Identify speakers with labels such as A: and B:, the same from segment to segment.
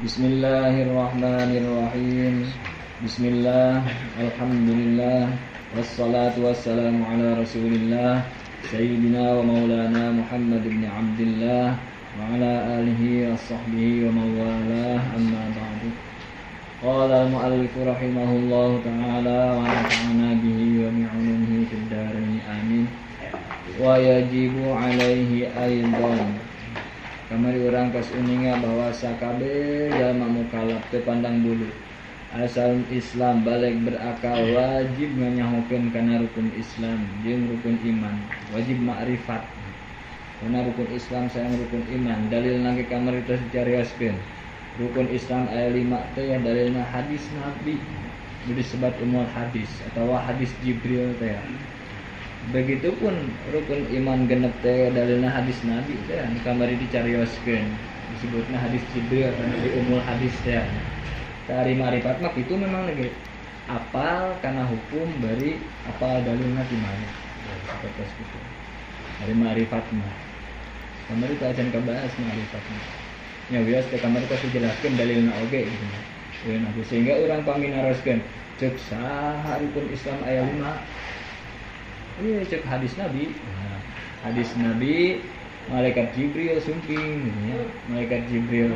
A: Bismillahirrahmanirrahim. Bismillah, alhamdulillah, wassalatu wassalamu ala rasulillah Sayyidina wa maulana Muhammad ibn Abdillah wa ala alihi wa sahbihi wa mawalah, amma ba'du. Qala al-mu'allif rahimahullahu ta'ala wa nafa'ana bihi wa bi'ulumihi fid dharain amin. Wa yajibu alaihi aidan, kamari urang kas uninga bahwa sakabeh jalma mukallaf teu pandang bulu asal Islam balik berakal wajib nganyahokeun kana rukun Islam jeung rukun iman, wajib makrifat kana rukun Islam sareng rukun iman. Dalilna ge kamari tos dicarioskeun. Rukun Islam aya 5 teh ya, dalilna hadis Nabi disebut umul hadis atau hadis Jibril teh. Begitupun rukun iman genep teh dalilna hadis Nabi teh kamari dicarioskeun, disebutna hadis Jibril di umul hadis teh. Tari marifat mah itu memang lagi apal kana hukum bari apal dalilna di mana. Seperti itu. Dari marifat mah. Kamari teh acan kabahas marifat mah. Nya bias teh kamari teh dijelaskeun dalilna oge gitu. Sehingga urang paminaroskeun ceuk saha rukun Islam aya 5. Iya cek hadis Nabi. Hadis Nabi, malaikat Jibril sumping, malaikat Jibril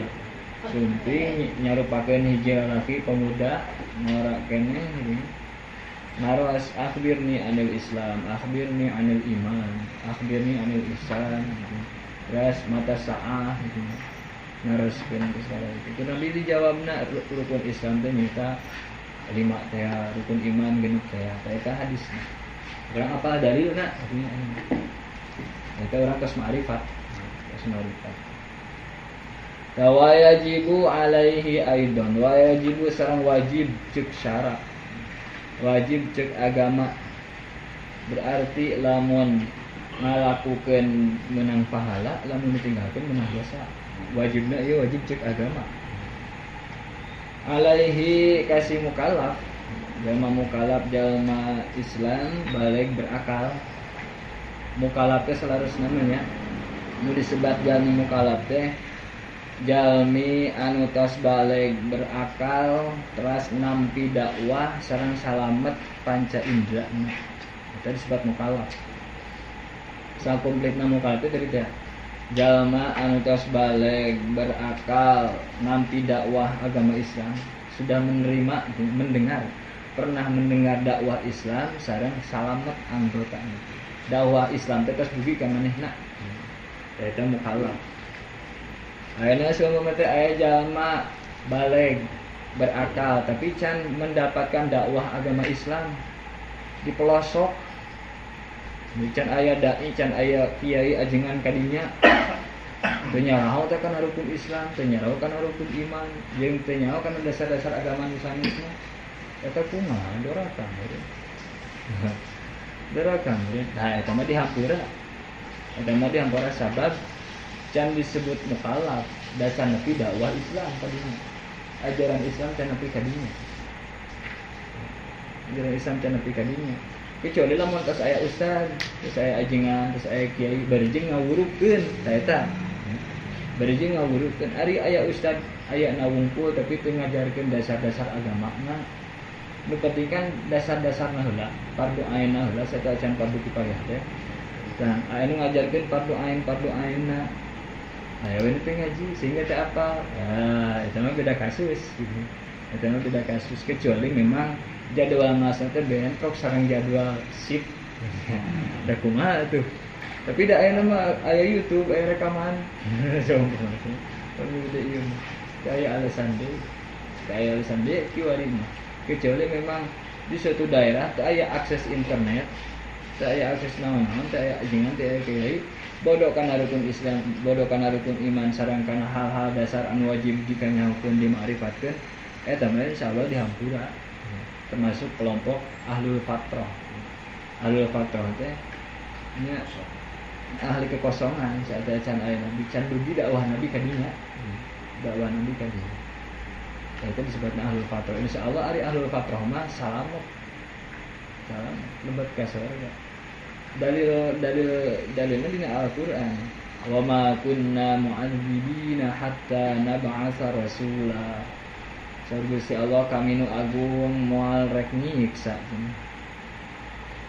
A: sumping nyarupakeun hiji lalaki pemuda ngora keneh naros akhbirni anil Islam, akhbirni anil iman, akhbirni anil ihsan. Ras mata saah gitu. Naroskeun kesalahan itu. Nabi dijawabna rukun Islam teh nyata 5 teh, rukun iman genep teh. Eta hadisna. Orang apa dalil nak? Itu orang kas ma'rifat. Wa yajibu alaihi aidan. Wa yajibu sareng wajib cek syara. Wajib cek agama. Berarti lamun ngalakukeun menang pahala, lamun ditinggalkeun menang dosa. Wajibna ieu wajib cek agama. Alaihi kasih mukallaf. Jalma mukallaf jalma Islam balik berakal. Mukallaf teh salarusna namanya nu disebat jalmi mukallaf teh jalmi anu tos balik berakal teras nampi dakwah sareng salamet panca indrana. Eta disebut mukallaf. Sakomplitna mukallaf teh teh jalma anu tos balik berakal nampi dakwah agama Islam, sudah menerima mendengar pernah mendengar dakwah Islam sareng salamet anggotana. Dakwah Islam teh tos dugi ka manehna. Eta mukallaf. Ayeuna seumpama teh aya jalma baleg berakal tapi can mendapatkan dakwah agama Islam di pelosok. Can aya dai, can aya kiai ajengan kadinya. Teu nyaraho teh kana rukun Islam, teu nyaraho kana rukun iman, jeung teu nyaraho kana dasar-dasar agama nu sanesna. Eta kumaha dorakan meureun. Dorakan meureun. Nah eta mah dihampura. Eta mah dihampura sabab can disebut mukallaf dasar nepi dakwah Islam kadinya. Ajaran Islam can nepi kadinya. Ajaran Islam can nepi kadinya. Kecuali lamun tos aya ustaz, tos aya ajengan, tos aya kiai bari jeung ngawurukeun ta eta. Bari jeung ngawurukeun ari aya ustaz aya na wungkul tapi teu ngajarkeun dasar-dasar agamana. Nu penting kan dasar-dasarna heula, fardu ainna heula sarta can fardu kifayah teh. Nah, anu ngajarkeun fardu ainna. Aya we teh ngaji sehingga teh apal. Ya, eta mah beda kasus gitu. Eta mah beda kasus kecuali memang jadwal masa teh bentrok sareng jadwal shift. Da kumaha tuh. Tapi da aya mah aya YouTube, aya rekaman. Sombong. Tapi teh ieu. Aya alasan deui. Aya alasan deui kiwari mah. Kecuali memang di suatu daerah teu aya akses internet, teu aya akses naon-naon, teu aya ajengan, teu aya kiai, bodoh kana rukun Islam, bodoh kana rukun iman sareng kana hal-hal dasar anu wajib dikanyahokeun dima'rifatkeun, eta mah insyaallah dihampura. Termasuk kelompok ahlul fatrah. Ahlul fatrah teh nya ahli kekosongan, saat can aya nabi can dugi dakwah nabi kadinya. Dakwah nabi kadinya. Itu disebutnya ahlul fatrah. Insyaallah ari ahlul fatrah mah salamet. Salam lebat ka surga. Dalilna dina Al-Qur'an. wa ma kunna mu'adzibina hatta nab'atsa rasula. Gusti Allah kami nu agung moal rek nyiksa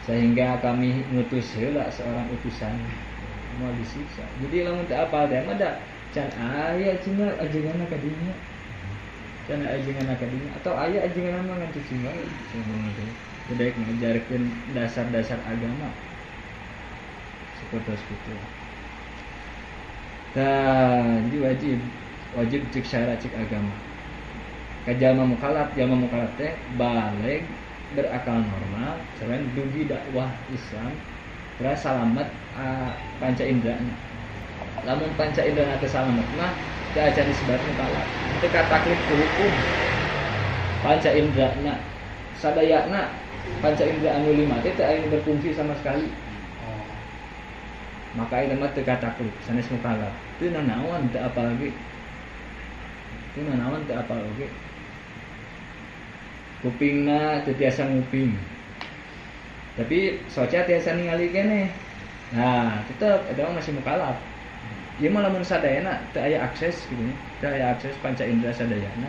A: sehingga kami ngutus heula seorang utusan moal disiksa. Jadi lamun teu apal teh mah da can aya cenah ajenganna ka dinya. Can ajenganna ka dinya atau aya ajenganna mah ngan cuci wae. Udah ngajarkeun dasar-dasar agama. Seperti itu. Jadi wajib cek syarat cek agama. Jalma mukallaf teh baleg berakal normal, selain dugi dakwah Islam, terus salamet panca indrana. Lamun panca indrana teh salamet mah teu acan disebut mukallaf. Teu kataklif ku hukum. Panca indrana sadayana panca indra anu 5 teh teu aya berfungsi sama sekali. Maka ieu mah teu kataklif, sanes mukallaf. Teu nanaon teu apal ge. Teu nanaon teu apal ge. Kupingna teu tiasa nguping. Tapi soca tiasa ningali keneh. Nah, tetep eta masih mukallaf. Ieu mah lamun sadayana teu aya akses kitu nya. Teu aya akses panca indra sadayana.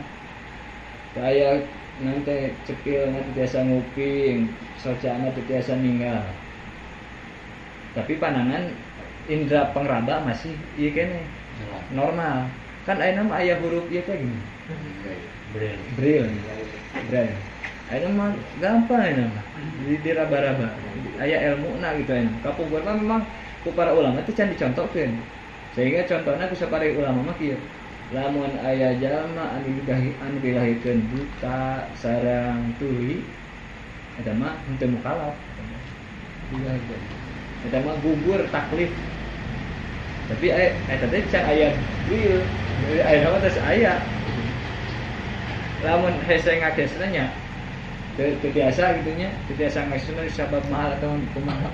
A: Teu aya nanti cepilna teu tiasa nguping, socana teu tiasa ninggal. Tapi pandangan indra pangraba masih ieu keneh. Normal. Kan ayeuna mah aya huruf ieu teh gini. Braille. Ayeuna mah gampang ayeuna mah. Diraba-raba. Aya ilmuna gitu ayeuna. Kapungkur mah memang ku para ulama teh can dicontohkeun. Sehingga contohna ku sapareh ulama mah kieu. Lamun aya jalma anu dilahirkeun buta sareng tuli, eta mah henteu mukallaf. Eta mah gugur taklif. Tapi eta teh can aya real. Ayeuna mah teh aya. Lamun hese ngagesna nya teu biasa gitu nya, teu biasa ngagesna sabab mahal atau kumaha.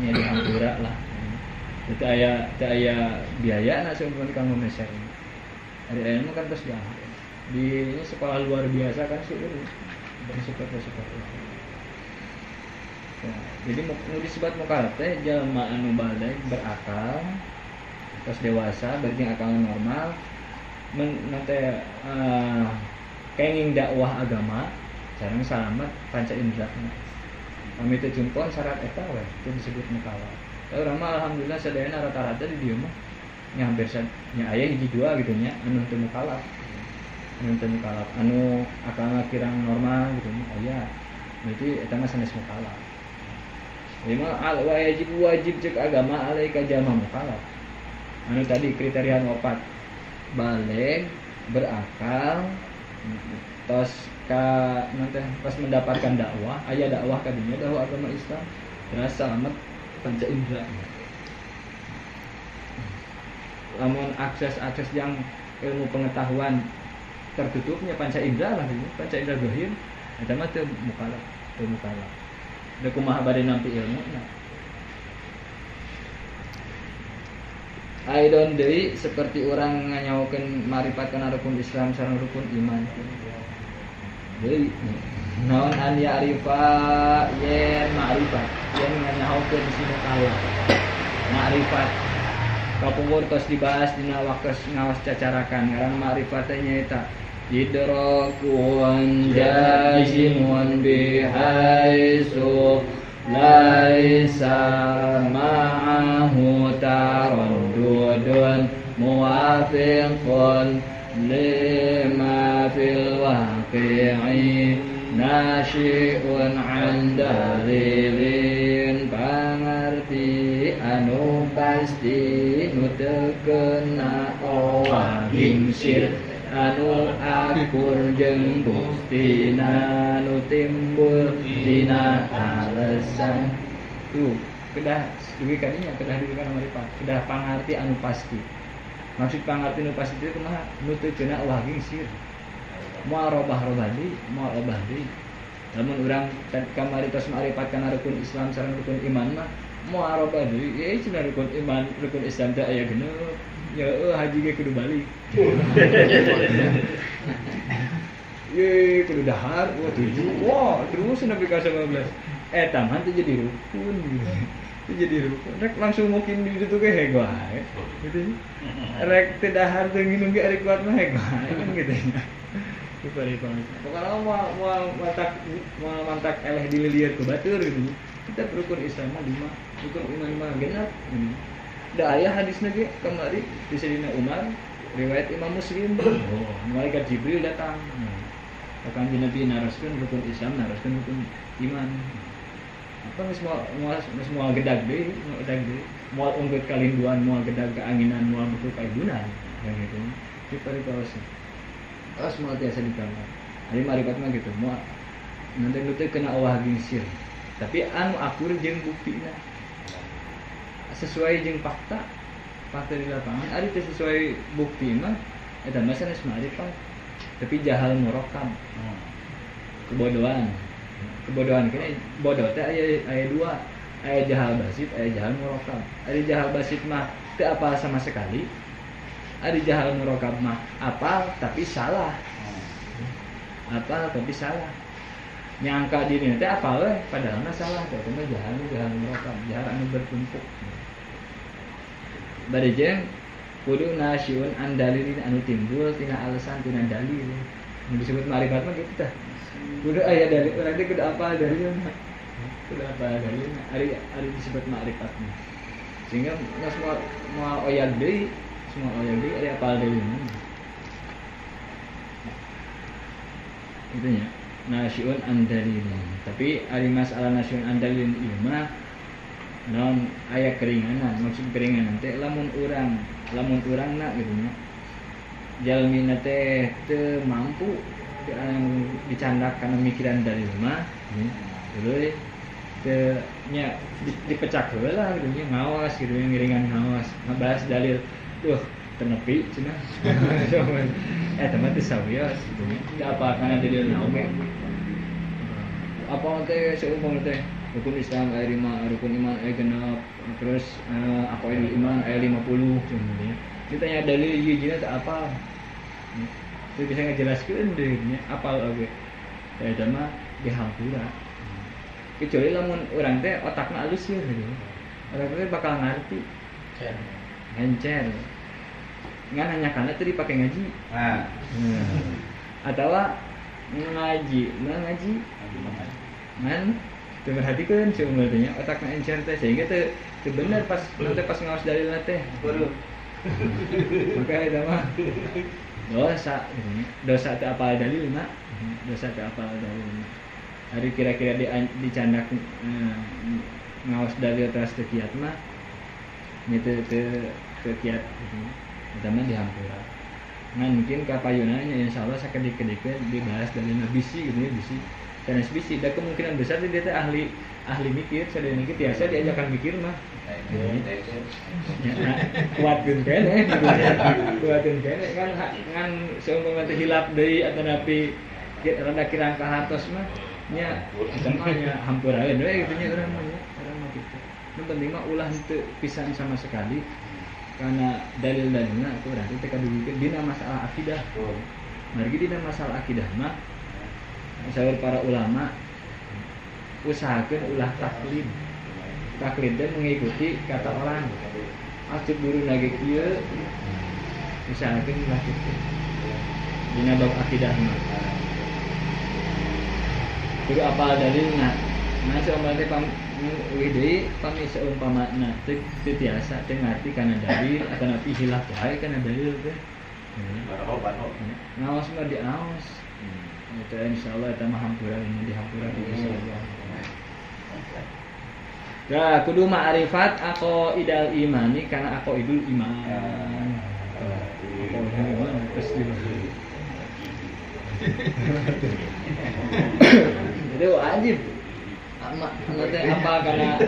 A: Nya dihampura lah. Teu aya biayana seumpama kanggo meser. Hari ayeuna kan terus di sekolah luar biasa kan sih seperti itu. Ya, jadi nu disebut mukallaf teh jalma anu baleg berakal terus dewasa berarti akal normal nanti kenging dakwah agama sareng salamet panca indra. Kami teh jumpon syarat eta we itu disebut mukallaf. Urang mah alhamdulillah sadayana rata-rata di dieu mah nya hampir nya aya hiji dua gitu nya anu teu mukallaf. Anu akalna kirang normal gitu nya aya. Berarti eta mah sanes mukallaf. Ieu mah wajib cek agama alai ka jalma mukallaf. Anu tadi kriteria 4. Baleg, berakal, tos nanti pas mendapatkan dakwah, aya dakwah kadinya dakwah agama Islam, terus selamat panca indra. Lamun akses yang ilmu pengetahuan tertutupnya panca indra lah ini, panca indra zahir, eta mah teu mukallaf. Da kumaha bade nampi ilmuna. Aidon deui seperti orang nganyaokeun marifat kana rukun Islam sareng rukun iman. Deui naon an ya'rifa yen ma'rifat yen nganyaokeun si mukallaf. Ma'rifat kapungkur tos dibahas dina waktos ngawas cacarakan ngaran ma'rifat teh nyaeta idrakun jazimun bihaisu laisa ma'ahu taraddudun muwafiqun lima fil waqi'i nasyi'un 'an dalilin pangerti anu pasti nu teu keuna owahing sir anu akur jeung bustina nu timbul dina alasan tuh kedah dugi kadinya kedah dugi kana marifat kedah pangarti anu pasti. Maksud pangarti anu pasti itu kumaha nu teu cenah wahing sir moal robah deui lamun urang kamari tos marifat kana rukun Islam sareng rukun iman mah moal robah deui ye cenah rukun iman rukun Islam teh aya genep ya haji ge kudu balik. Ye kudu dahar 7. Wah, terus nepi ka 19. Eta mah teh jadi rukun. Itu jadi rukun. Rek langsung mungkin di itu kayak hego ae. Gitu. Rek teu dahar teu nginum ge ari kuat mah hego ae kan gitu nya. Itu pari-pari. Pokoknya mau mantak eleh dililieur ku batur gitu. Kita rukun Islam mah 5, rukun iman mah genep. Da aya hadisna ge kamari di Sayyidina Umar, riwayat Imam Muslim. Oh, malaikat Jibril datang. Akan Nabi naraskeun rukun Islam, naraskeun rukun iman. Apa semua gedag deui, moal unggeut kalinduan, moal gedag keanginan, moal betul kaidunan, yang gitu. Itu pari-pari. Terus moal tiasa dikamar. Ari maripat mah gitu, moal nanti nu teh kena awah gingsir. Tapi anu akur jeung buktina. Sesuai jeung fakta di lapangan. Ari teh sesuai bukti mah eta mah sanes maripat. Tapi jahal murakab. Kebodohan kene bodoh teh aya 2, aya jahal basit, aya jahal murakab. Ari jahal basit mah teu apal sama sekali. Ari jahal murakab mah apal tapi salah. Apal tapi salah. Nyangka dirinya teh apal we padahal mah salah. Eta mah jahal murakab, jahal anu bertumpuk. Bade jeung kudu nasyun an dalilin anu timbul tina alasan tina dalil. Yang disebut marifat mah gitu tah. Kudu aya dalil, nanti kudu apa dalilna. Kudu apa dalilna. Ari disebut marifat mah. Sehingga semua oyag deui, ari apal dalilna. Itu nya. Nasyun an dalilin. Tapi ari masalah nasyun an dalilin ieu mah naon aya keringanan. Maksud keringanan teh lamun urangna gitu nya. Jalmina teh teu mampu dicandak karena mikiran dalil mah terus teu nya dipecak heula lah gitu nya ngawas gitu ngiringan ngawas ngabahas dalil tenepi cenah eta mah teu sawios gitu nya teu apa kana dalil naon apa teh seumpama teh rukun Islam aya 5, rukun iman aya 6, terus aqaidul iman aya 50 cenah. Ditanya dalil ieu jina teu apal. Itu bisa ngejelaskeun deui nya apal oge. Eta mah dihampura. Kecuali lamun urang teh otakna alus ya gitu. Urang teh bakal ngarti. Encer. Ngan hanyakanna teh dipake ngaji. Atawa ngaji. Ngan teu merhatikeun seueur teh nya otakna encer teh sehingga teu bener pas nanti pas ngaos dalilna teh. Maka eta mah dosa teu apal dalilna. Hari kira-kira dicandak ngaos dalil teras teu kiat mah nya teu kiat eta mah dihampura. Ngan mungkin ka payuna nya insyaallah sakedik-kedikeun dibahas dalilna bisi gitu ya bisi. Sanes bisi da kemungkinan besar dia teh ahli mikir sadayana ge tiasa diajakan mikir mah. Kuatkeun kene kan seumpama teh hilap deui atanapi rada kirang ka hartos mah nya eta mah nya hampuraeun we kitu nya urang mah kitu. Nu penting mah ulah henteu pisan sama sekali karena dalil-dalilna atuh urang teh kadugikeun dina masalah akidah. Margi dina masalah akidah mah saur para ulama usahakeun ulah taklid dan mengikuti kata orang. Acuk guru nage kieu usahakeun ulah kitu dina bab akidah mah kudu apal dalilna. Nah seumpama teh deui pami seumpamana teu tiasa teu ngarti kana dalil atanapi hilaf wae kana dalil teh. Ngaos mah diaos. Eta insyaallah eta mah hampura insyaallah. Ya kudu ma'rifat aqaidul imani kana aqaidul iman. Itu wajib. Nanti apa karena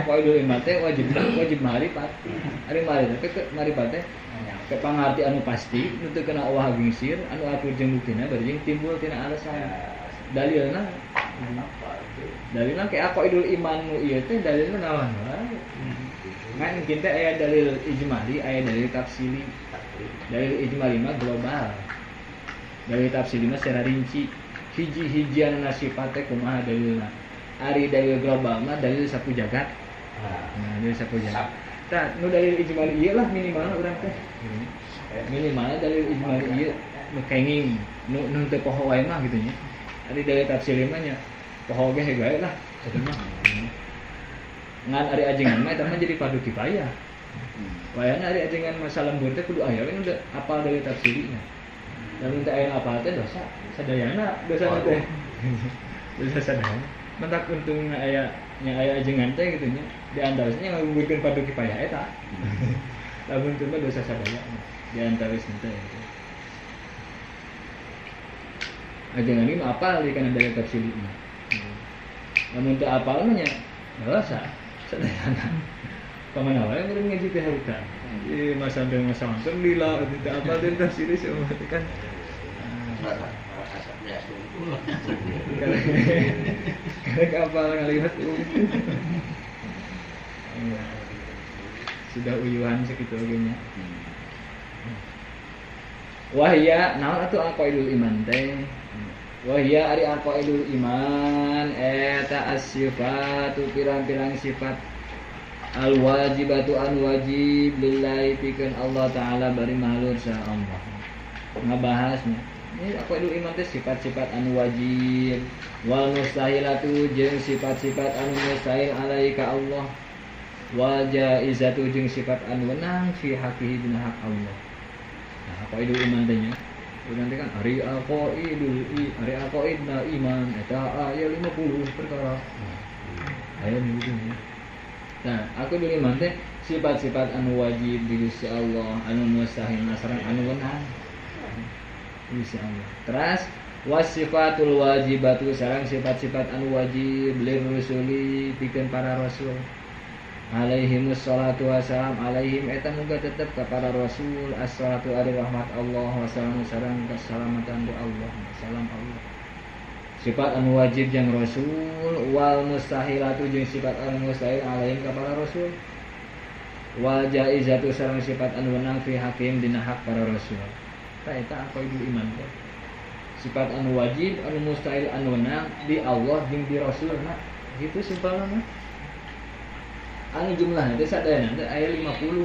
A: aqaidul iman teh wajib ma'rifat. Ari ma'rifat teh kepangarti anu pasti nu teu kena euah gingsir anu atur jeung buktina bari jeung timbul tina alasan. Dalilna ke aqaidul iman nu ieu teh dalilna naon wae. Ngan kita aya dalil ijmali, aya dalil tafsili. Dalil ijmali mah global. Dalil tafsili mah secara rinci. Hiji-hijian nasifate kumaha dalilna. Ari dalil global mah dalil sapu jagat. Nah, dari sapoja. Tah, nu dalil ijmal ieu lah minimal urang teh. Minimal dalil ijmal ieu nu kenging, nu teu poho wae mah gitu nya. Ari dalil tafsir mah nya poho ge hegae lah eta mah. Ngan ari ajengan mah eta mah jadi fardu kifayah. Wayana ari ajengan masa lembur teh kudu aya we nu apal dalil tafsirna. Lamun teu aya apal teh dosa sadayana dosa teh. Dosa sadayana. Mentak untungna aya ajengan teh gitu nya. Di antaranya ngagugurkeun fardu kifayah eta. Lamun teu mah dosa sadaya di antaranya teh. Ajengan ieu apal di kana dalil tafsirna. Lamun teu apal mah nya dosa sadayana. Pamana wae meureun ngaji teh harita. Ieu masa nonton lila teu apal dalil tafsir semua kan. Karena apal ngalihat sudah uyuhan segitu gini. Wahya naon atuh aqaidul iman teh? Wahya ari aqaidul iman eta as-sifatu pirang-pirang sifat al-wajibatu an wajib lillahi pikeun Allah taala bari mahlur sa Allah. Ngabahasnya ini aqaidul iman teh sifat-sifat anu wajib wal mustahilatu jeung sifat-sifat anu mustahil alaika Allah. Wal jaizatu jeung sifat anu wenang fi haqqihi dina hak Allah. Nah, aqaidul iman teh nya. Urang teh kan ari aqaidna iman eta aya 50 perkara. Aya gitu nya. Nah, aqaidul iman teh sifat-sifat anu wajib di Gusti Allah, anu mustahil nasran anu wenang. Gusti Allah. Terus wasifatul wajibatu sareng sifat-sifat anu wajib lir rusuli pikeun para rasul. Alaihimus salatu wassalam alaihim eta muga tetep ka para rasul as-salatu ari rahmat Allah wassalamu sareng keselamatan Allah salam Allah. Sifat anu wajib jeung rasul wal mustahilatu jeung sifat anu mustahil alaihim ka para rasul. Wal jaizatu sareng sifat anu wenang fi hakim dina hak para rasul. Ta eta aqaidul iman teh. Sifat anu wajib anu mustahil anu wenang di Allah jeung di rasulna. Gitu simpelna mah. Anu jumlahna teh sadayana teh aya 50.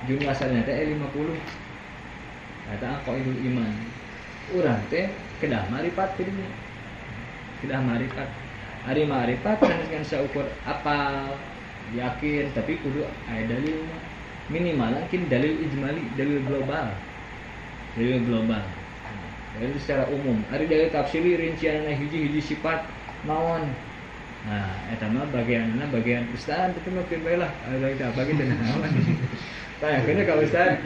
A: Jumlah sadayana teh aya 50. Eta aqaidul iman. Urang teh kedah marifat teh dinya. Kedah marifat. Ari marifat dengan saukur apal, yakin tapi kudu aya dalilna. Minimal mungkin dalil ijmali, dalil global. Dalil global. Dalil secara umum. Ari dalil tafsiri rincianna hiji-hiji sifat naon. Nah, eta mah bagian ustaz itu mah kieu bae lah. Ada kita bagi dina naon. Tah, kene ka ustaz.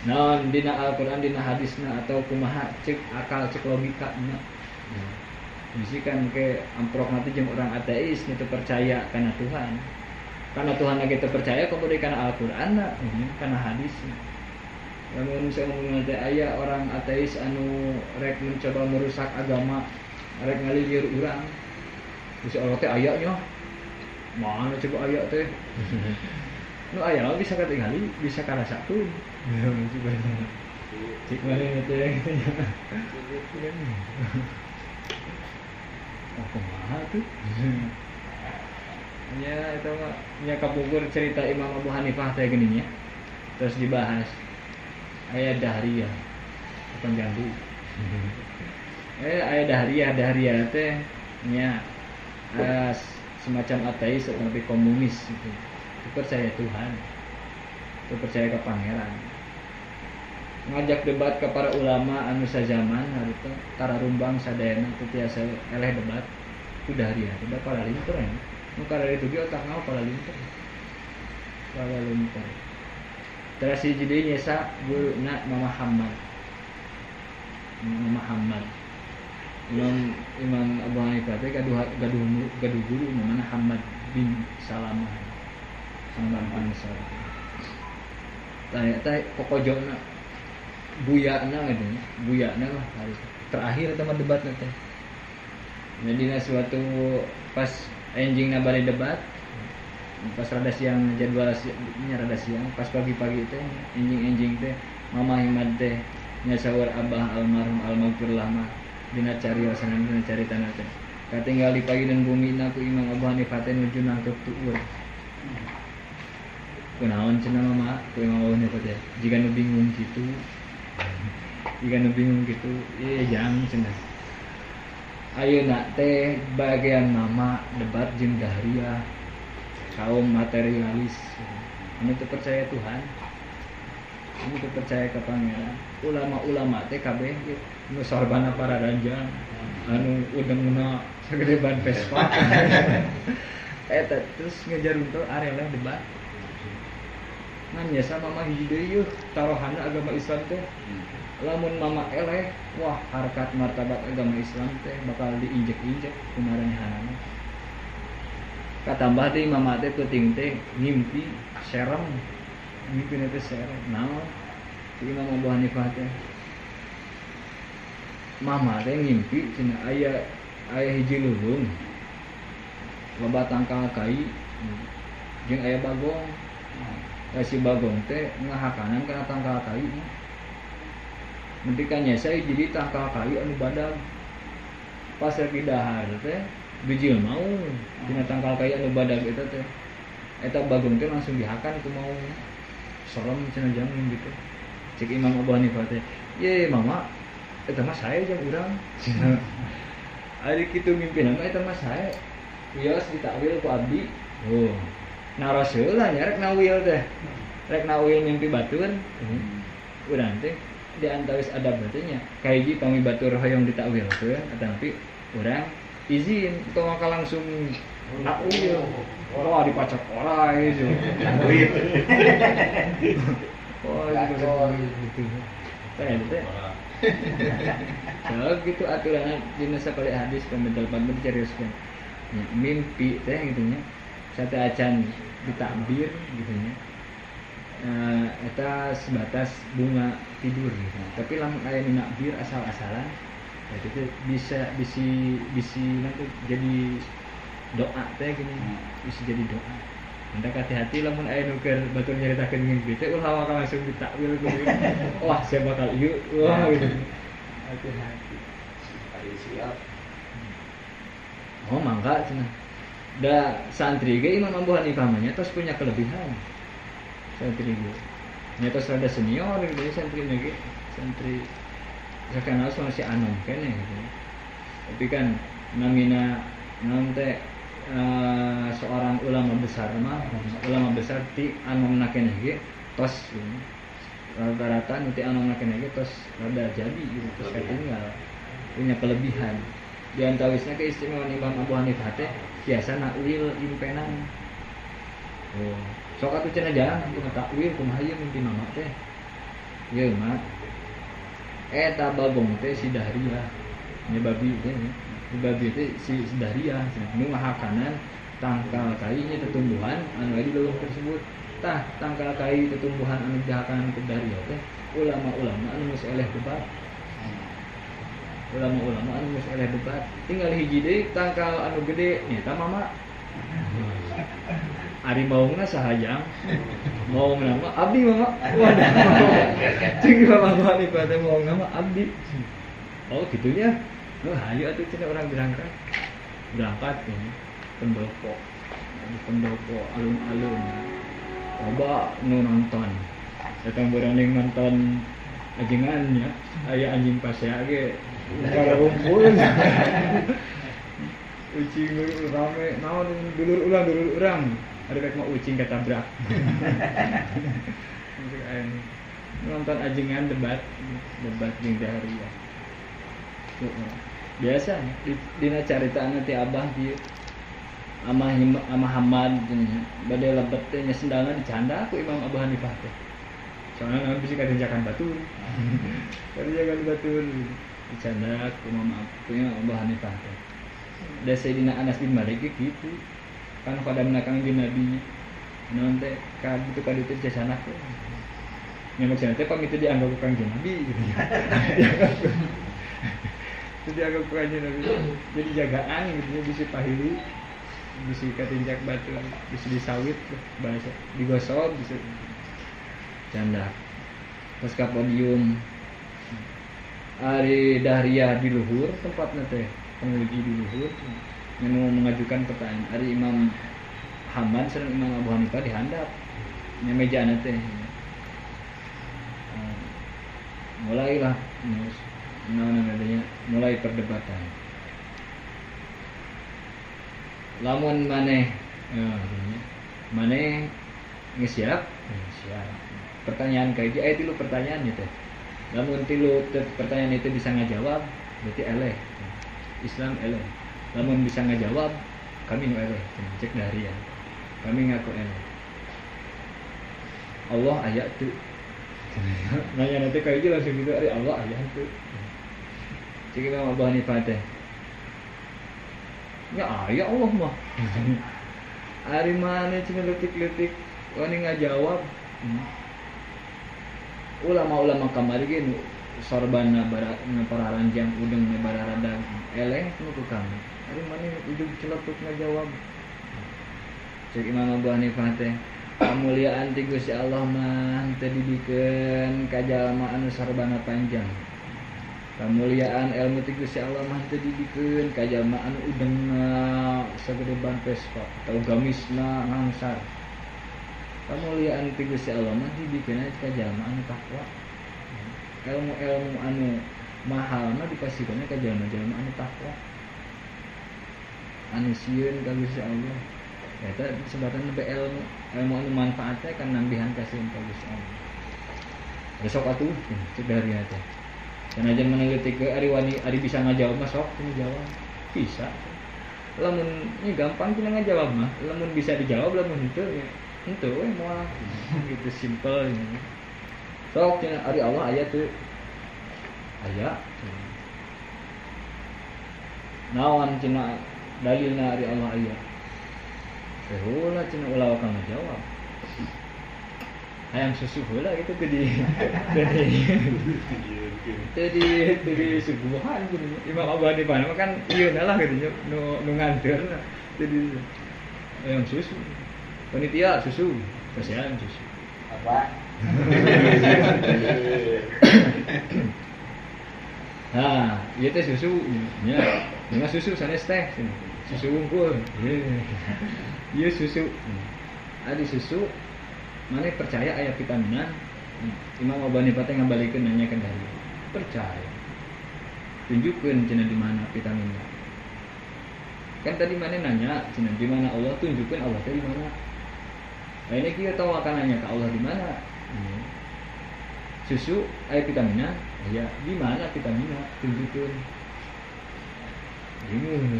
A: Naon dina Al-Qur'an dina hadisna atau kumaha cek akal cek logika nya. Bisikan ke amprok nanti jeung orang ateis nya teu percaya kana Tuhan. Kana Tuhan lagi teu percaya kemudian kana Al-Qur'an kana hadis. Lamun misalnya teh aya orang ateis anu rek mencoba merusak agama, rek ngalilir urang. Bisa Allah teh aya nya. Mana coba aya teh? Nu aya mah bisa katingali, bisa karasakeun. Ya coba. Cik mane teh. Oh, kumaha tuh? Ya eta mah nya kapungkur cerita Imam Abu Hanifah teh geuning nya. Terus dibahas aya dahriyah. Bukan jandu. Aya dahriyah teh nya semacam ateis atau komunis gitu. Percaya Tuhan, percaya ke pangeran. Ngajak debat ke para ulama anu sajaman harita tararumbang sadayana teu tiasa eleh debat. Ku dahariah debat para linter ya. Nu karare itu ge otak ngau para linter. Para linter. Terus hiji deui nyesa guruna Muhammad. Imam Abu Hanifah teh gaduh guru namana Hamad bin Salamah. Salam Ansor. Tah pokojonna buyana gitu. Buyana lah hari terakhir teman debat teh. Jadi suatu pas enjingna bari debat pas rada siang jadwalnya rada siang pas pagi-pagi teh enjing teh Mama Himad teh nya sawar Abah almarhum almaghfirlah mah dina cariyosanan dina caritana teh katinggal di paginan bumi na ku Imam Abu Hanifah teh nuju nangkep tueur. Kunaon cenah mama ku Imam Abu Hanifah teh jika nu bingung kitu. Ieu jang cenah. Ayeuna teh bagian mama debat jeung dahria kaum materialis anu teu percaya Tuhan. Anu teu percaya ka Pangeran. Ulama-ulama teh kabeh nu sorbana para ranjang anu udengna sagede ban Vespa. Eta terus ngejar untuk arela debat. Ngan biasa mama hiji deui yeuh tarohana agama Islam teh. Lamun mama eleh, wah harkat martabat agama Islam teh bakal diinjek-injek kumaranehanana. Katambah teh mama teh penting teh ngimpi serem. Ngimpi teh serem. Naon? Imam Abu Hanifah teh mama teh ngimpi cenah aya hiji leuweung loba tangkal kai jeung aya bagong. Si bagong teh ngahakanan kana tangkal kai. Nanti kan nyesa jadi tangkal kai anu badag. Pas lagi dahar teh bijil mau dina tangkal kai anu badag eta teh. Eta bagong teh langsung dihakan ku mau. Serem cenah jangan gitu. Cek Imam Abu Hanifah teh, "Ye mama, eta mah sae jeung urang." Ari kitu mimpinna mah eta mah sae. Wios ditakwil ku abdi. Oh. Naraseuh lah nya rek nawil teh. Rek nawil mimpi batur. Urang teh di antawis adab teh nya kahiji pami batur hoyong ditakwilkeun tapi urang izin teu maka langsung nakwil. Oh dipacak orai itu. Oh gitu. Teh. Kalau gitu aturan dina sakali hadis pembental pamit carioskeun. Mimpi teh gitu nya. Sate acan ditakbir gitu nya. Eta sebatas bunga tidur gitu. Tapi lamun aya nu nakbir asal-asalan itu teh bisi nanti jadi doa teh gini. Bisa jadi doa. Hendak hati-hati lamun aya nu keur batur nyaritakeun mimpi teh ulah bakal langsung ditakwil gitu. Wah, saya bakal ieu. Wah gitu. Hati-hati. Ari siap. Oh, mangga cenah. Da santri ge Imam Abu Hanifah mah nya tos punya kelebihan. Santri ge. Nya tos rada senior gitu santri ge. Santri sakenal sama si Anom keneh gitu. Tapi kan namina naon teh seorang ulama besar ti anomna keneh ge tos rata-rata nanti anomna keneh ge tos rada jadi gitu tos katinggal punya kelebihan. Di antawisna keistimewaan Imam Abu Hanifah teh biasa nakwil impenan. Oh, sok atuh cenah jalan kumaha takwil kumaha ieu mimpi mama teh. Ieu mah eta bagong teh si Dahria. Nya babi teh. Babi teh si Dahria nu ngahakanan tangkal kai nya tetumbuhan anu aya di leuweung tersebut. Tah tangkal kai tetumbuhan anu dihakanan ku Dahria teh ulama-ulama anu geus eleh debat. Ulama-ulama anu geus eleh debat. Tinggal hiji deui tangkal anu gede nya mama. Ari maungna sahajang. Maungna mah abdi mama. Waduh. Cing Imam Abu Hanifah teh maungna mah abdi. Oh gitunya. Loh, ayo atuh cenah orang berangkat ya. Pendopo alun-alun. Coba nu nonton. Datang beranding nonton ajengan ya. Aya anjing pasea ge karumpul. Ucing rame, naon dulur urang. Ada rek mau ucing ketabrak. Nonton ajengan debat jeung Dahria. Biasa dina caritaana ti Abah dieu Amah Hamad bade lebet teh nya sendalna dicanda ku Imam Abu Hanifah teh. Soalna naon bisi kadenjakan batur. Kadenjakan batur dicanda ku Imam Abu Hanifah teh. Da Sayyidina Anas bin Malik kitu. Kan pada menakang di Nabi naon teh ka kitu ka dieu jasana teh. Nya maksudna teh pamit dianggap ku Kanjeng Nabi gitu. Jadi agak kurangnya Nabi jadi jagaan gitu ya, bisa pahili, bisa katinjak batu, bisa disawit bahasa digosok, bisa canda. Pas ka podium Ari Dahria di luhur tempatnya teh penguji di luhur yang mau mengajukan pertanyaan. Ari Imam Hamad sareng Imam Abu Hanifah dihandap nya mejana teh. Mulailah mulai perdebatan. Lamun maneh geus siap? Siap. Pertanyaan kayak aya 3 pertanyaan teh. Lamun 3 pertanyaan itu bisa ngajawab, berarti eleh. Islam eleh. Lamun bisa ngajawab, kami nu eleh. Cek dari ya. Kami ngaku eleh. Allah aya teu. Nanya nanti kayak gitu langsung gitu, ari Allah aya teu. Cek Imam Abu Hanifah teh. Ya aya Allah mah. Ari mana cina letik-letik wani ngajawab. Ulama-ulama kamari ge nu sorbana pararanjang udeng bararada eleh nu ku kami. Ari mana ujug celepuk ngajawab. Cek Imam Abu Hanifah teh, kamuliaan ti Gusti Allah mah teu didikeun ka jalma anu sorbana panjang. Kamuliaan ilmu ti Gusti Allah mah teu didikeun ka jalma anu udengna sagede ban Vespa atau gamisna ngangsar. Kamuliaan ti Gusti Allah mah didikeun ka jalma anu takwa. Ilmu-ilmu anu mahal mah dipasikeun ka jalma-jalma anu takwa. Anu sieun ka Gusti Allah. Eta sebatan lebih ilmu anu manfaatnya kan nambihan kasieun ka Gusti Allah. Besok atuh cek dari teh. Dan aja meneliti ke ari bisa ngajawab mah sok ngajawab bisa. Lamun ini gampang kita ngajawab mah, lamun bisa dijawab lamun henteu ya henteu we moal gitu simple. Sok cenah ari Allah aya teu? Aya. Naon cenah dalilna ari Allah aya? Heula cenah ulah ka ngajawab. Hayang susu heula gitu tadi suguhan gitu. Imam Abu Hanifah mah kan ieu lah gitu nu nganterna. Tadi hayang susu. Panitia susu, kasihan susu.
B: Apa?
A: Nah, ieu teh susu nya. Dengan susu sanes teh. Susu unggul. Ieu susu. Adi susu mana percaya aya vitaminan. Imam Abu Hanifah teh ngabalikeun nanyakeun dari percaya. Tunjukkeun cenah di mana vitaminnya. Kan tadi mana nanya cenah di mana Allah, tunjukkeun Allah teh di mana. Nah ini kita tahu akan nanya ke Allah di mana. Susu aya vitaminnya, ya di mana vitaminnya? Tunjukkeun. Bingung.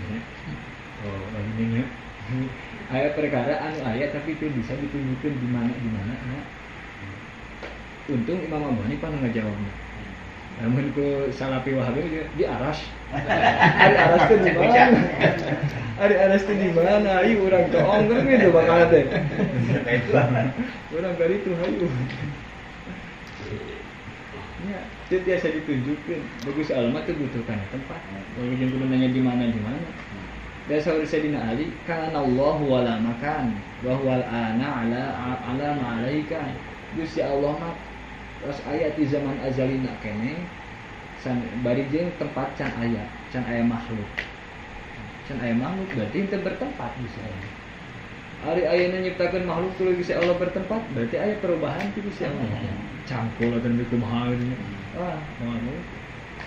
A: Oh, begini. Aya perkara anu aya tapi itu bisa ditunjukkeun di mana nya. Untung Imam Abu Hanifah ngajawabna. Namun ku Salafi Wahabi di aras. Ari aras teh di mana? Ari aras teh di mana? Ayo urang toong kan gitu bakal teh. Urang kali itu hayu. Ya, itu biasa ditunjukkeun. Bagus alamat teh butuh kana tempat. Kalau jeung kudu nanya di mana. Dasar Sayyidina Ali kana Allahu wala makan wa huwal ana ala ma'alaika. Gusti Allah mah tos aya di zaman azalina keneh bari jeung tempat can aya makhluk. Can aya makhluk berarti teu bertempat Gusti Allah. Ari ayeuna nyiptakeun makhluk tuluy Gusti Allah bertempat berarti aya perubahan ti Gusti Allah. Cangkul dan kumaha ini. Moal.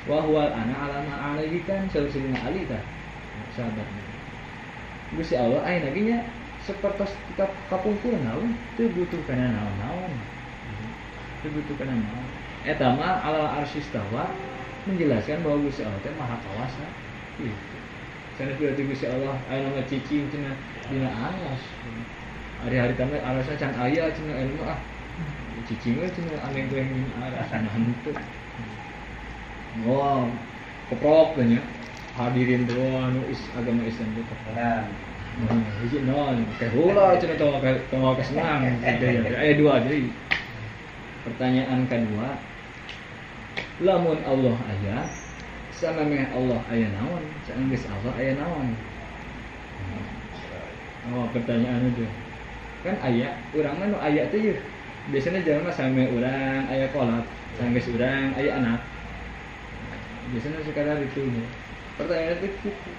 A: Wa huwal ana ala ma'alaika Sayyidina Ali tah. Sahabatnya Gusti Allah ayeuna ge nya sapertos kita kapungkur naon teu butuh kana naon-naon. Teu butuh kana naon. Eta mah ala arsistawa menjelaskan bahwa Gusti Allah teh maha kawasa. Gitu. Sanes berarti Gusti Allah ayeuna mah cicing cenah dina alas. Hari-hari tamat alasna can aya cenah anu mah cicing we cenah aneh-aneh alas henteu. Wow, keprok nya. Hadirin doa anu agama Islam itu kepelan. Hiji naon? Kahula cenah tawa kesenang. Aya 2 deui. Pertanyaan kedua, lamun Allah aya, samemeh Allah aya naon? Saenggeus Allah aya naon? Oh, pertanyaan itu. Kan aya, urang mah nu aya teh yeuh. Biasana jalma samemeh urang aya kolot, saenggeus urang aya anak. Biasana sekadar itu nya. Pertanyaan itu kuku.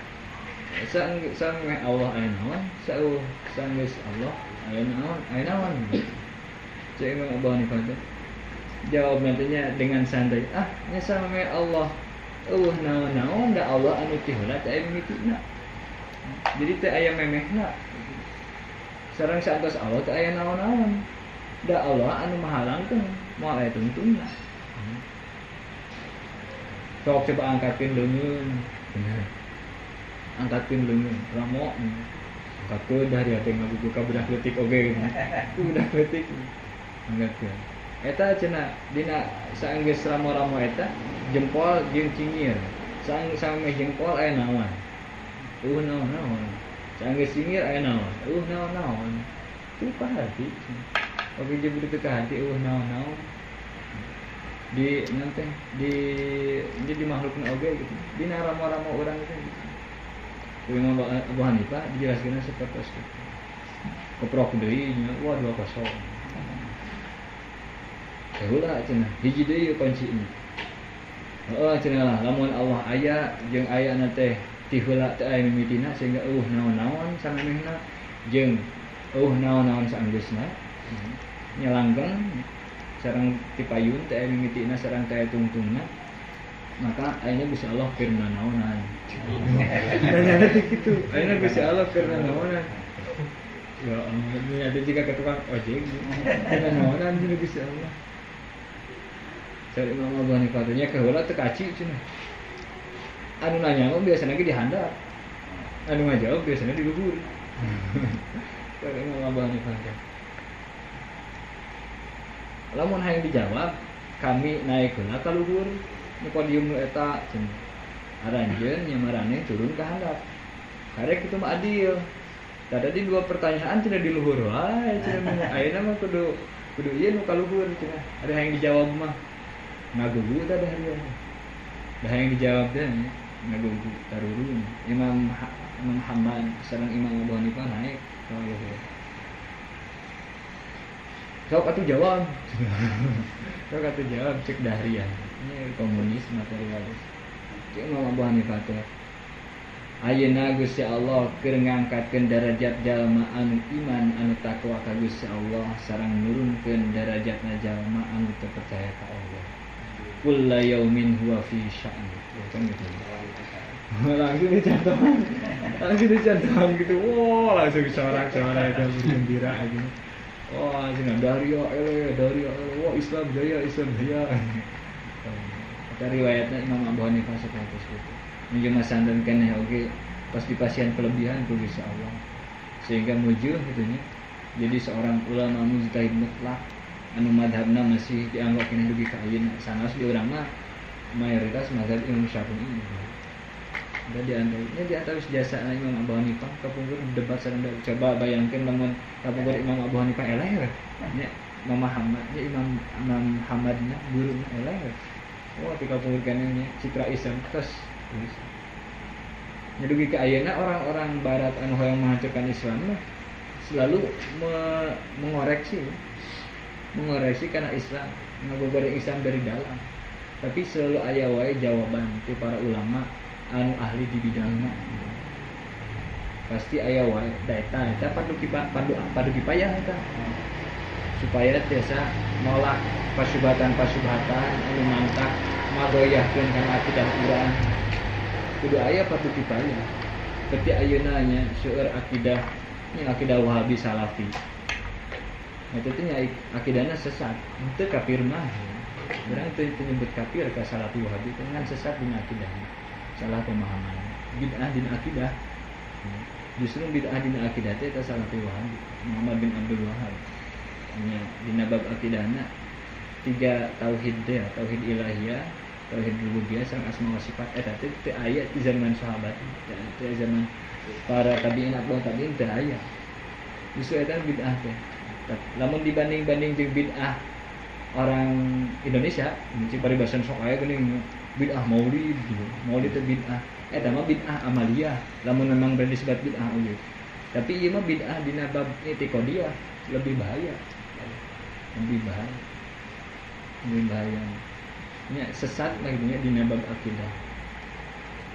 A: Sang Allah aya naon? Sang Allah aya naon? Aya naon? Cek Imam Abu Hanifah teh. Jawab nantinya dengan santai. Nya sang Allah. Naon da Allah anu ti heula teh aya mimitina. Jadi teh aya memehna. Sareng saantos Allah teh aya naon-naon. Da Allah anu mahalangkeun, moal aya tuntunna. Sok coba angkatkeun leungeun. Bener. Angkatkeun leungeun, ramo. Angkatkeun dari ate ngabuka budak leutik oge. Budak leutik. Angkatkeun. Eta cenah dina saenggeus ramo-ramo eta jempol jeung cingir. Saenggeus jempol aya naon? Naon. Saenggeus cingir aya naon? Naon. Itu hati. Oke jeung budak teu hati naon. Di nanti di makhlukna oge gitu. Dina ramo-ramo urang itu gitu. Imam Abu Hanifah dijelaskeun seperti itu. Keprok deui nya 2-0. Heula cenah hiji deui kuncina. Cenah lah lamun Allah aya jeung ayana teh ti heula teh aya mimitina sehingga naon-naon samemehna jeung naon-naon saenggeusna nyalanggeng sareng ti payun teh aya mimitina sareng teh tungtungna maka ayeuna Gusti Allah keur naonan. Tanya teh kitu, ayeuna Gusti Allah keur naonan. Ya ampun, ada juga ketukang ojek. Naonan jeung Gusti Allah. Cari Imam Abu Hanifah nya keheula teu kaci cenah. Anu nanya mah biasana ge dihandap. Anu ngajawab biasana digubur. Cari Imam Abu Hanifah. Lamun hayang dijawab, kami naik heula ka luhur. Di podium nu eta cenah. Aranjeun nya marane turun ka handap. Karek kitu mah adil. Tadi 2 pertanyaan cenah di luhur wae cenah. Ayeuna mah kudu ieu nu ka luhur cenah. Ada hayang dijawab mah ngagugu teh da harieu. Da hayang dijawab teh ngagugu tarurun. Imam Muhammad sareng Imam Abu Hanifah naik ka luhur. Sok atuh jawab. Sok atuh jawab cek dahrian. Ini komunis materialis. Cek Imam Abu Hanifah teh. Ayeuna Gusti Allah keur ngangkatkeun derajat jalma anu iman anu takwa ka Gusti Allah sareng nurunkeun derajatna jalma anu teu percaya ka Allah. Kullu yaumin huwa fi sya'n. Kan gitu. Langsung dicantum gitu. Wah, langsung sorak-sorak itu gembira aja. Wah, cenah dari wah Islam jaya. Kata riwayatna Imam Abu Hanifah seperti itu. Menjadi sandan keneh oge pas dipasihan kelebihan ku Gusti Allah. Sehingga mujuh gitu nya. Jadi seorang ulama mujtahid mutlak anu madhabna masih dianggap kena dugi ka ayeuna. Sanes di urang mah mayoritas mazhab Imam Syafi'i. Dan di antara jasa Imam Abu Hanifah kapungkur debat sareng coba bayangkeun lamun kapungkur Imam Abu Hanifah eleh nya Imam Muhammadna guruna eleh. Oh, tika kapungkur keneh nya citra Islam terus. Nya dugi ka ayeuna orang-orang barat anu hoyong menghancurkan Islam mah selalu mengoreksi karena Islam, ngagogoreng Islam dari dalam. Tapi selalu aya wae jawaban ti para ulama anu ahli di bidangna. Pasti aya wae da eta padu dipayah eta. Supaya tiasa nolak pasubhatan anu mantap magoyahkeun kana akidah urang. Kudu aya padu dipayah. Seperti ayeuna nya seueur akidah Wahabi Salafi. Eta teh nya akidahna sesat, henteu kafir mah. Urang teu nyebut kafir ka Salafi Wahabi dengan sesat dina akidahna. Salah pemahaman. Bid'ah dina akidah. Justru bid'ah dina akidah teh eta Salafi Wahabi. Muhammad bin Abdul Wahhab. Nya dina bab akidahna 3 tauhid teh, tauhid ilahiyah, tauhid rububiyah sareng asma wa sifat eta teh teu aya di zaman sahabat, teu zaman para tabi'in atau tabi'in teu aya. Justru eta bid'ah teh. Lamun dibanding jeung bid'ah orang Indonesia, ci paribasan sok aya geuning bid'ah maulid gitu. Maulid teh bid'ah. Eta mah bid'ah amaliyah. Lamun memang disebut bid'ah oge. Tapi ieu mah bid'ah dina bab i'tiqadiyah lebih bahaya. Lebih bahaya. Nya sesat lagi nya dina bab akidah.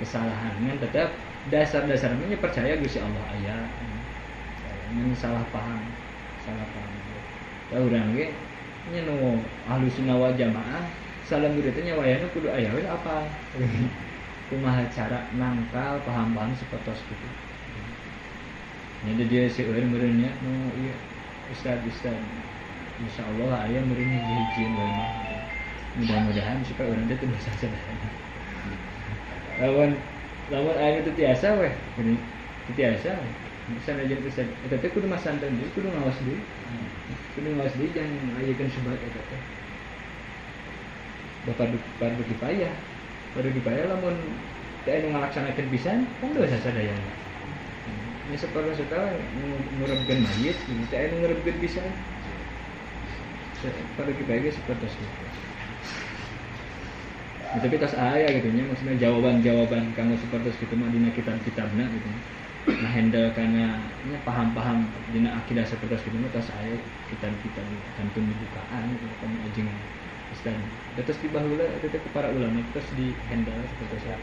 A: kesalahan kan tetap dasar-dasarnya percaya Gusti Allah aya mun salah paham da urang ge nya nu ahlus sunnah wal jamaah salam guru teh nya wayahna kudu aya we apa kumaha cara nangkal paham-paham sapertos kitu nya dia seueur meureun nya nu ieu ustad insyaallah aya meureun hiji mah mudah-mudahan supaya urang teh teu bisa sadar lawan aya teu tiasa we teu tiasa sanajan ustad eta teh kudu masanten deui kudu ngawas deui jangan ayekeun sebat eta teh Fardu kifayah lamun teu anu ngalaksanakeun pisan kan dosa sadayana nya saperlu-saperlu ngurebkeun mayit teu anu ngurebkeun pisan fardu kifayah ge sapertos kitu tapi tas aya gitu nya maksudnya jawaban kanggo sapertos kitu mah dina kitab-kitabna gitu nah handle kana nya paham-paham dina akidah sapertos kitu mah tas aya kitab-kitab kantun dibukaan gitu kan ajeng Ustaz terus dibahula itu ke para ulama terus di handle seperti itu.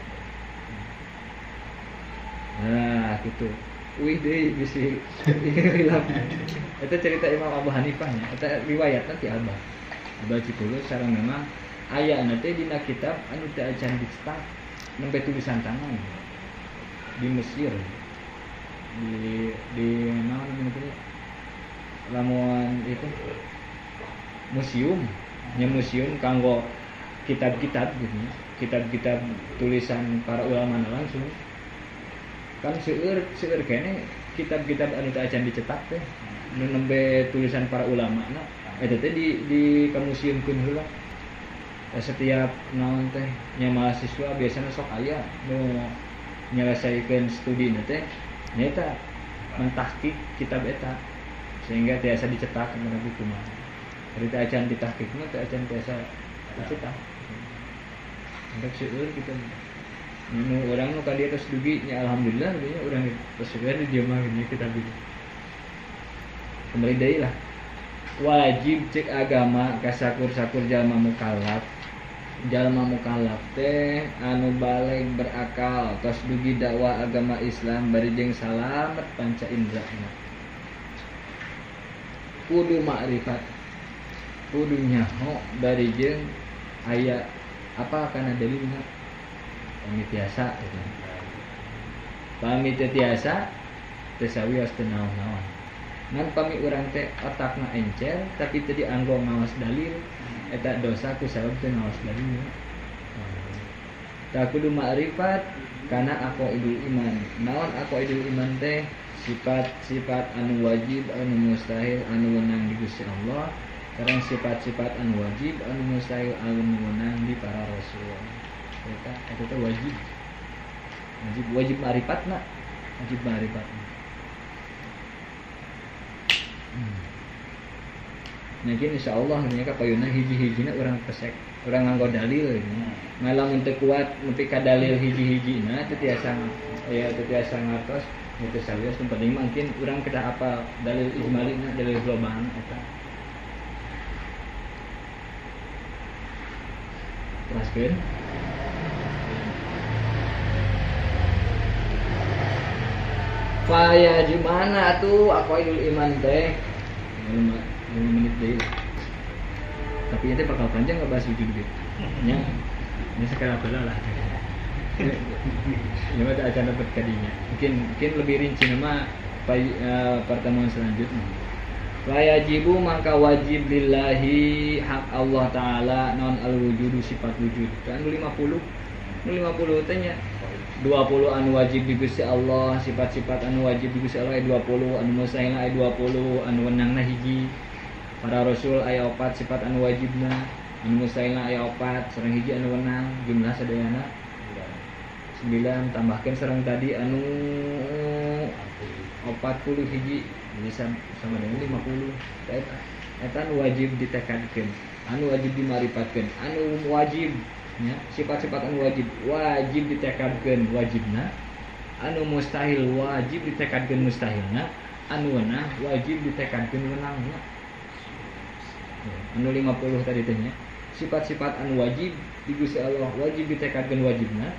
A: Nah gitu wih deui bisi hilaf eta cerita Imam Abu Hanifah nya eta riwayat nanti Abah Cipulo sareng memang aya teh dina kitab anu teu acan dicetak nembe tulisan tangan di Mesir di naon namanya lamuan itu museum kanggo kitab-kitab gitu kitab-kitab tulisan para ulama langsung kan seueur kene kitab-kitab anu teu acan dicetak teh nu nembe tulisan para ulama na eta teh di kamuseumkeun heula setiap naon teh nya mahasiswa biasana sok aya nu nyelesaikeun studina teh nyata mentahqiq kitab eta sehingga tiasa dicetak kana buku mah ari teh acan ditahqiq mah teh acan tiasa dicetak hendak seueur kitu nu urang nu ka dieu tos dugi nya alhamdulillah nya urang tos seueur di dieu mah nya kitab itu kembali deui lah wajib cek agama ka sakur-sakur jalma mukallaf teh anu baleg berakal tos dugi dakwah agama Islam bari jeung salamet panca indrana kudu makrifat kudu nyaho bari jeung aya apa kana dalilna pami tiasa gitu. Pami teu tiasa teu sawios teu naon-naon ngan pami urang teh otakna encer tapi teu dianggo ngawas dalil eta dosa ku sabab teu ngawas dalil tak kudu makrifat kana aqaidul iman naon aqaidul iman teh sifat-sifat anu wajib anu mustahil anu wenang di Gusti Allah sareng sifat-sifat anu wajib anu mustahil anu wenang di para rasul eta teh wajib makrifat Mungkin insyaallah nya ka payuna hiji-hijina urang pesek urang nganggo dalil gitu. Ngalamun teu kuat nepi ka dalil hiji-hijina teu tiasa ngartos teu sawios nu penting mungkin urang kedah apa dalil ijmalina dalil globalna eta. Teruskeun Faya gimana tuh aqaidul iman teh 5 menit deui. Tapi itu bakal panjang enggak bahas wujud gitu. Nya sekarang bala lah. Ya mah akan dapat kadinya. Mungkin lebih rinci nama pertemuan selanjutnya. Wajibu maka wajib lillahi hak Allah taala non al wujudu sifat wujud. Kan 50 teh nya 20 anu wajib di Gusti Allah, sifat-sifat anu wajib di Gusti Allah aya 20, anu mustahil aya 20, anu wenangna hiji. Para rasul aya 4 sifat anu wajibna, anu mustahil aya 4, sareng hiji anu wenang, jumlah sadayana 9 tambahkeun sareng tadi anu 40 hiji, jadi sama dengan 50. Eta anu wajib ditekadkeun, anu wajib dimaripatkeun, anu wajib nya sifat-sifat anu wajib ditekadkeun wajibna, anu mustahil wajib ditekadkeun mustahilna, anu wenang wajib ditekadkeun wenangna. Anu 50 tadi teh nya sifat-sifat anu wajib di Gusti Allah wajib ditekadkeun wajibna,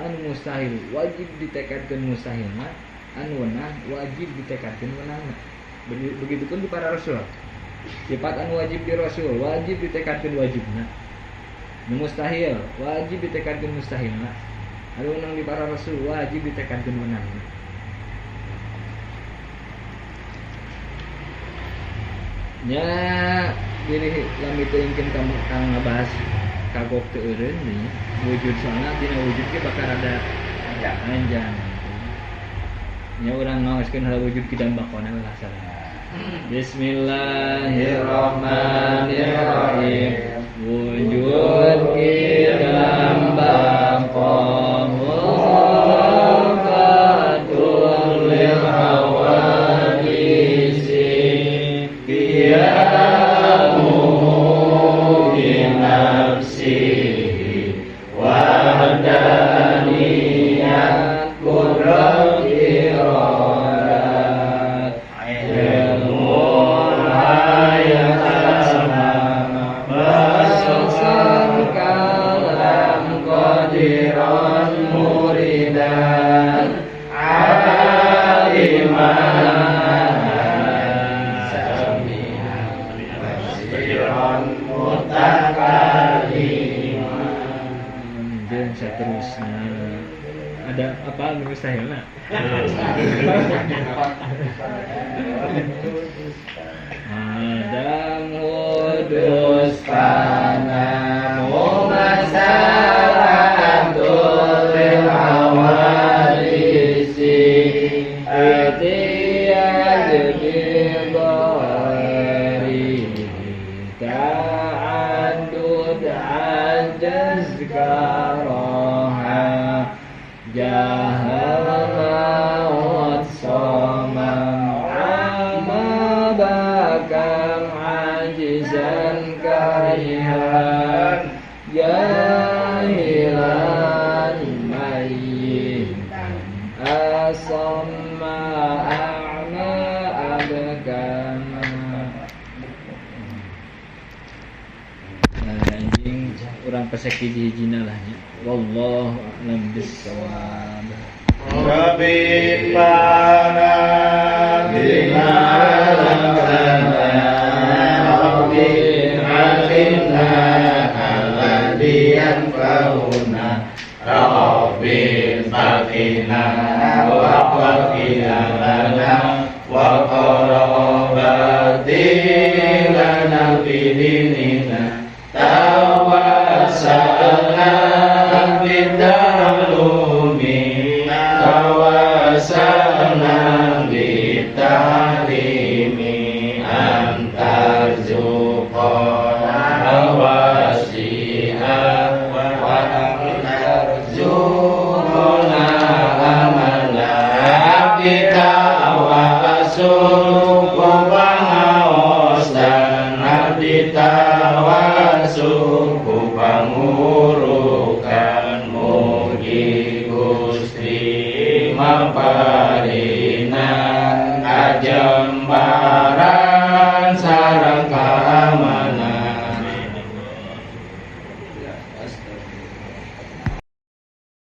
A: anu mustahil wajib ditekadkeun mustahilna, anu wenang wajib ditekadkeun wenangna. Begitupun di para rasul. Sifat anu wajib di rasul wajib ditekadkeun wajibna. Nu mustahil wajib ditekadkeun mustahilna. Anu wenang di para rasul wajib ditekadkeun wenangna. Nya diri lamun teu engkeun kang ngabahas kagok teu eureun nya wujud soalna dina wujud ge bakal ada anjang. Nya urang ngaoskeun hal wujud kidan bakona lah sareng. Bismillahirrahmanirrahim. Wujud kidan bakona fatul lil hawadisi qiyamu bi nafsihi wahdaniyat qudrat iradat ilmu hayatana basasan kalam qadiran muridan aliman dan seterusnya. Ada apa anu mustahilna? Adam hudus panamu masalatul lil hawadisi atiyad bidhari ta'addud ajaz karaha jahalat somam amma bakam ajizan karihan jahilan mayyitan asamma a'ma abkama. Anjing urang pesek di hijina lah nya. Wallahu a'lam bissawab.
B: Rabbi pana bimalakana Rabbi alimna alladhiyan fauna Rabbi fatina wa waqina lana wa qarabati lana bidinina tawassalna bitalumi tawassalna bitalimi antarzuqona wasi'a wa antarzuqona amala kita wasul kubangaos dan kita wasul kubangurukan mugi Gusti mapa